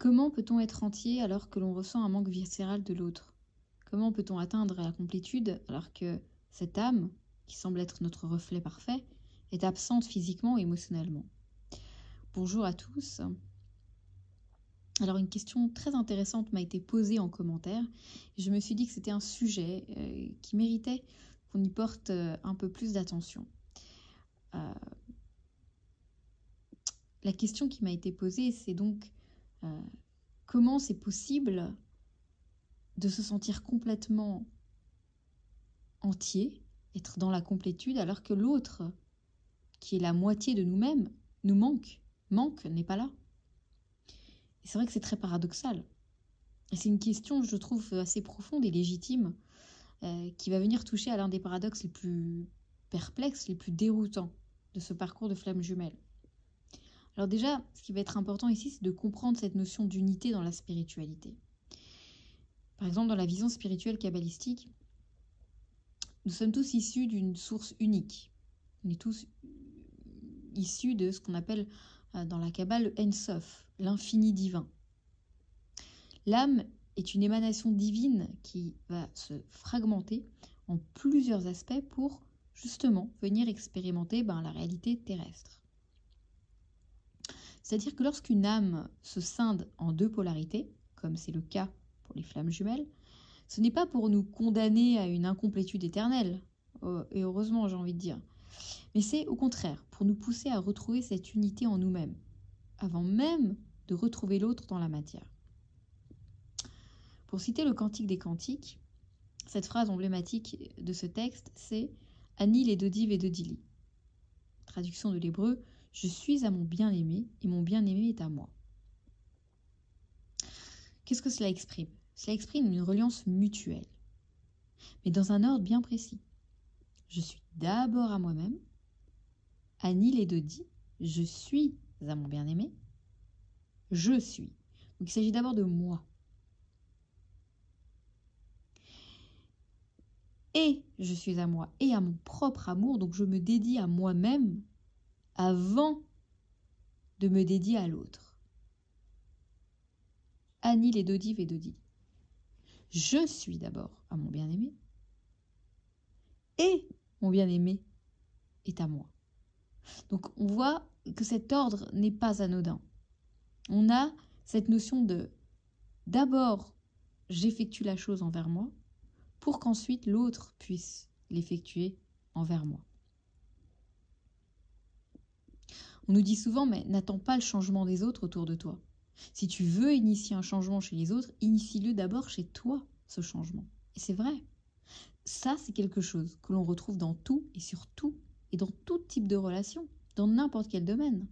Comment peut-on être entier alors que l'on ressent un manque viscéral de l'autre? Comment peut-on atteindre la complétude alors que cette âme, qui semble être notre reflet parfait, est absente physiquement et émotionnellement? Bonjour à tous. Alors une question très intéressante m'a été posée en commentaire et je me suis dit que c'était un sujet qui méritait qu'on y porte un peu plus d'attention. La question qui m'a été posée, c'est donc comment c'est possible de se sentir complètement entier, être dans la complétude, alors que l'autre, qui est la moitié de nous-mêmes, nous manque, n'est pas là. Et c'est vrai que c'est très paradoxal. Et c'est une question, je trouve, assez profonde et légitime, qui va venir toucher à l'un des paradoxes les plus perplexes, les plus déroutants de ce parcours de flamme jumelle. Alors déjà, ce qui va être important ici, c'est de comprendre cette notion d'unité dans la spiritualité. Par exemple, dans la vision spirituelle kabbalistique, nous sommes tous issus d'une source unique. On est tous issus de ce qu'on appelle dans la Kabbale le Ein Sof, l'infini divin. L'âme est une émanation divine qui va se fragmenter en plusieurs aspects pour justement venir expérimenter la réalité terrestre. C'est-à-dire que lorsqu'une âme se scinde en deux polarités, comme c'est le cas pour les flammes jumelles, ce n'est pas pour nous condamner à une incomplétude éternelle, et heureusement j'ai envie de dire, mais c'est au contraire pour nous pousser à retrouver cette unité en nous-mêmes, avant même de retrouver l'autre dans la matière. Pour citer le Cantique des Cantiques, cette phrase emblématique de ce texte, c'est « Ani les dodiv et dodili ». Traduction de l'hébreu, « Je suis à mon bien-aimé et mon bien-aimé est à moi ». Qu'est-ce que cela exprime? Cela exprime une reliance mutuelle, mais dans un ordre bien précis. Je suis d'abord à moi-même, Ani les dodi, je suis à mon bien-aimé, je suis. Donc il s'agit d'abord de moi. Et je suis à moi et à mon propre amour, donc je me dédie à moi-même avant de me dédier à l'autre. Ani les dodi et dodi. Je suis d'abord à mon bien-aimé et mon bien-aimé est à moi. Donc on voit que cet ordre n'est pas anodin. On a cette notion de d'abord j'effectue la chose envers moi pour qu'ensuite l'autre puisse l'effectuer envers moi. On nous dit souvent mais n'attends pas le changement des autres autour de toi. Si tu veux initier un changement chez les autres, initie-le d'abord chez toi, ce changement. Et c'est vrai. Ça, c'est quelque chose que l'on retrouve dans tout et sur tout, et dans tout type de relation, dans n'importe quel domaine.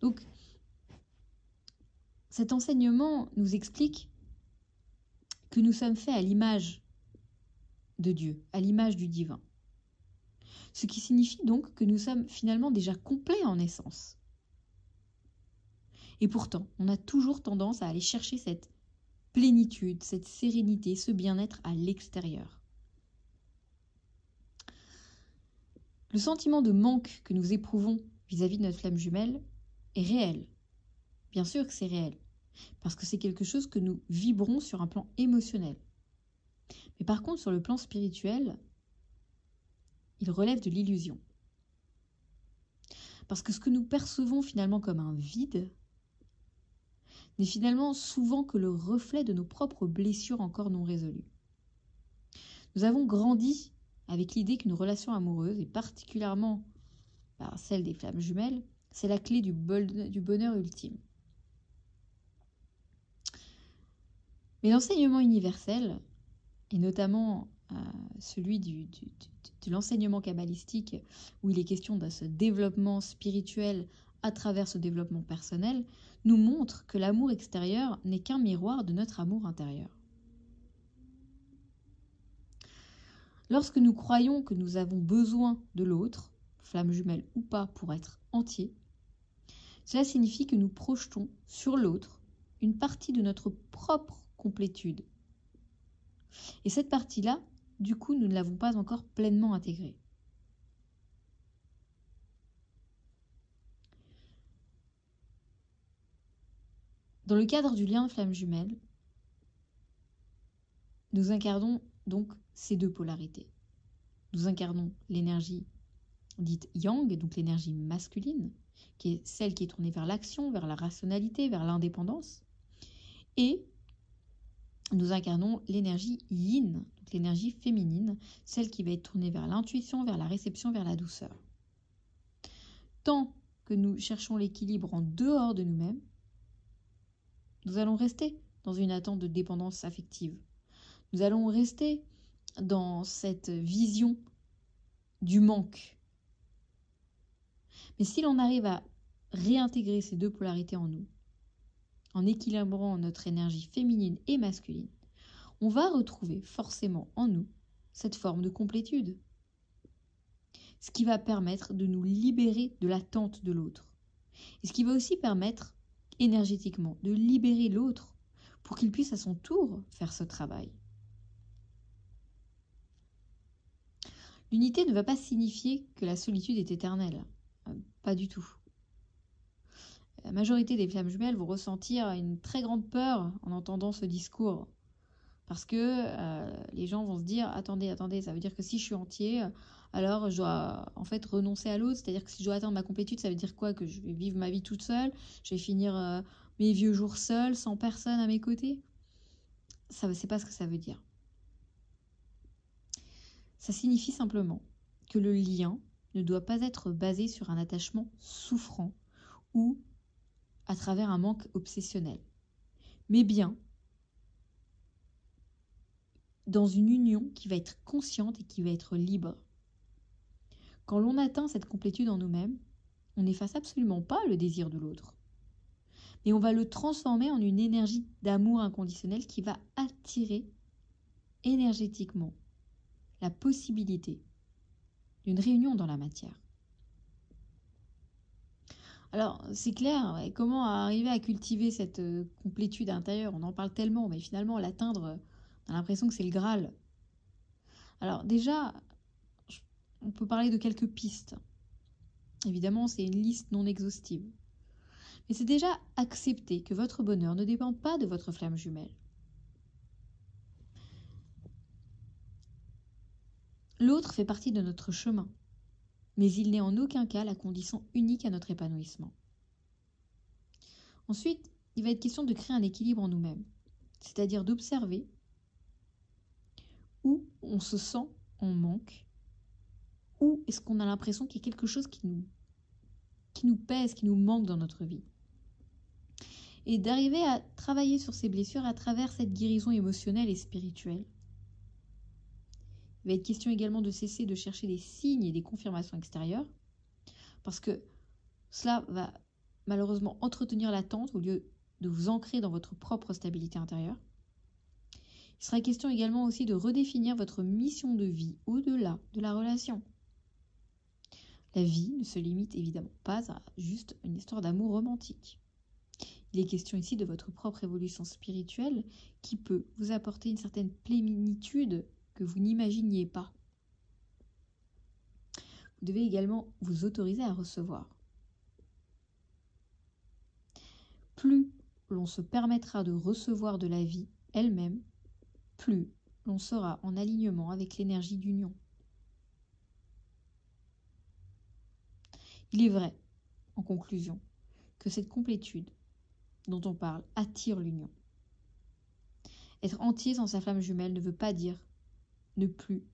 Donc, cet enseignement nous explique que nous sommes faits à l'image de Dieu, à l'image du divin. Ce qui signifie donc que nous sommes finalement déjà complets en essence. Et pourtant, on a toujours tendance à aller chercher cette plénitude, cette sérénité, ce bien-être à l'extérieur. Le sentiment de manque que nous éprouvons vis-à-vis de notre flamme jumelle est réel. Bien sûr que c'est réel, parce que c'est quelque chose que nous vibrons sur un plan émotionnel. Mais par contre, sur le plan spirituel, il relève de l'illusion. Parce que ce que nous percevons finalement comme un vide n'est finalement souvent que le reflet de nos propres blessures encore non résolues. Nous avons grandi avec l'idée qu'une relation amoureuse, et particulièrement celle des flammes jumelles, c'est la clé du bonheur ultime. Mais l'enseignement universel, et notamment celui de l'enseignement kabbalistique, où il est question de ce développement spirituel à travers ce développement personnel, nous montre que l'amour extérieur n'est qu'un miroir de notre amour intérieur. Lorsque nous croyons que nous avons besoin de l'autre, flamme jumelle ou pas, pour être entier, cela signifie que nous projetons sur l'autre une partie de notre propre complétude. Et cette partie-là, du coup, nous ne l'avons pas encore pleinement intégrée. Dans le cadre du lien de flamme jumelle, nous incarnons donc ces deux polarités. Nous incarnons l'énergie dite yang, donc l'énergie masculine, qui est celle qui est tournée vers l'action, vers la rationalité, vers l'indépendance. Et nous incarnons l'énergie yin, donc l'énergie féminine, celle qui va être tournée vers l'intuition, vers la réception, vers la douceur. Tant que nous cherchons l'équilibre en dehors de nous-mêmes, nous allons rester dans une attente de dépendance affective. Nous allons rester dans cette vision du manque. Mais si l'on arrive à réintégrer ces deux polarités en nous, en équilibrant notre énergie féminine et masculine, on va retrouver forcément en nous cette forme de complétude. Ce qui va permettre de nous libérer de l'attente de l'autre. Et ce qui va aussi permettre énergétiquement de libérer l'autre pour qu'il puisse à son tour faire ce travail. L'unité ne va pas signifier que la solitude est éternelle. Pas du tout. La majorité des flammes jumelles vont ressentir une très grande peur en entendant ce discours. Parce que les gens vont se dire « Attendez, ça veut dire que si je suis entier, alors je dois en fait renoncer à l'autre. C'est-à-dire que si je dois atteindre ma complétude, ça veut dire quoi? Que je vais vivre ma vie toute seule, je vais finir mes vieux jours seule, sans personne à mes côtés ?» Ça, c'est pas ce que ça veut dire. Ça signifie simplement que le lien ne doit pas être basé sur un attachement souffrant ou à travers un manque obsessionnel, mais bien dans une union qui va être consciente et qui va être libre. Quand l'on atteint cette complétude en nous-mêmes, on n'efface absolument pas le désir de l'autre, mais on va le transformer en une énergie d'amour inconditionnel qui va attirer énergétiquement la possibilité d'une réunion dans la matière. Alors, c'est clair, comment arriver à cultiver cette complétude intérieure? On en parle tellement, mais finalement, l'atteindre, on a l'impression que c'est le Graal. Alors déjà, on peut parler de quelques pistes. Évidemment, c'est une liste non exhaustive. Mais c'est déjà accepter que votre bonheur ne dépend pas de votre flamme jumelle. L'autre fait partie de notre chemin, mais il n'est en aucun cas la condition unique à notre épanouissement. Ensuite, il va être question de créer un équilibre en nous-mêmes, c'est-à-dire d'observer où on se sent en manque, où est-ce qu'on a l'impression qu'il y a quelque chose qui nous pèse, qui nous manque dans notre vie. Et d'arriver à travailler sur ces blessures à travers cette guérison émotionnelle et spirituelle. Il va être question également de cesser de chercher des signes et des confirmations extérieures, parce que cela va malheureusement entretenir l'attente au lieu de vous ancrer dans votre propre stabilité intérieure. Il sera question également aussi de redéfinir votre mission de vie au-delà de la relation. La vie ne se limite évidemment pas à juste une histoire d'amour romantique. Il est question ici de votre propre évolution spirituelle qui peut vous apporter une certaine plénitude que vous n'imaginiez pas. Vous devez également vous autoriser à recevoir. Plus l'on se permettra de recevoir de la vie elle-même, plus l'on sera en alignement avec l'énergie d'union. Il est vrai, en conclusion, que cette complétude dont on parle attire l'union. Être entier sans sa flamme jumelle ne veut pas dire ne plus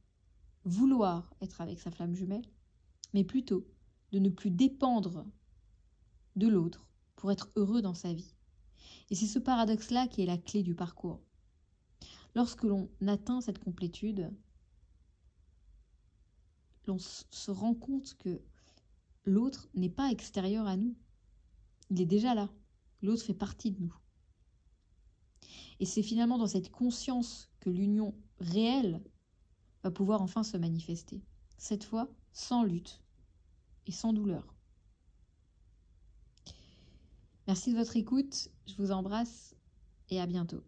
vouloir être avec sa flamme jumelle, mais plutôt de ne plus dépendre de l'autre pour être heureux dans sa vie. Et c'est ce paradoxe-là qui est la clé du parcours. Lorsque l'on atteint cette complétude, l'on se rend compte que l'autre n'est pas extérieur à nous. Il est déjà là. L'autre fait partie de nous. Et c'est finalement dans cette conscience que l'union réelle va pouvoir enfin se manifester. Cette fois, sans lutte et sans douleur. Merci de votre écoute. Je vous embrasse et à bientôt.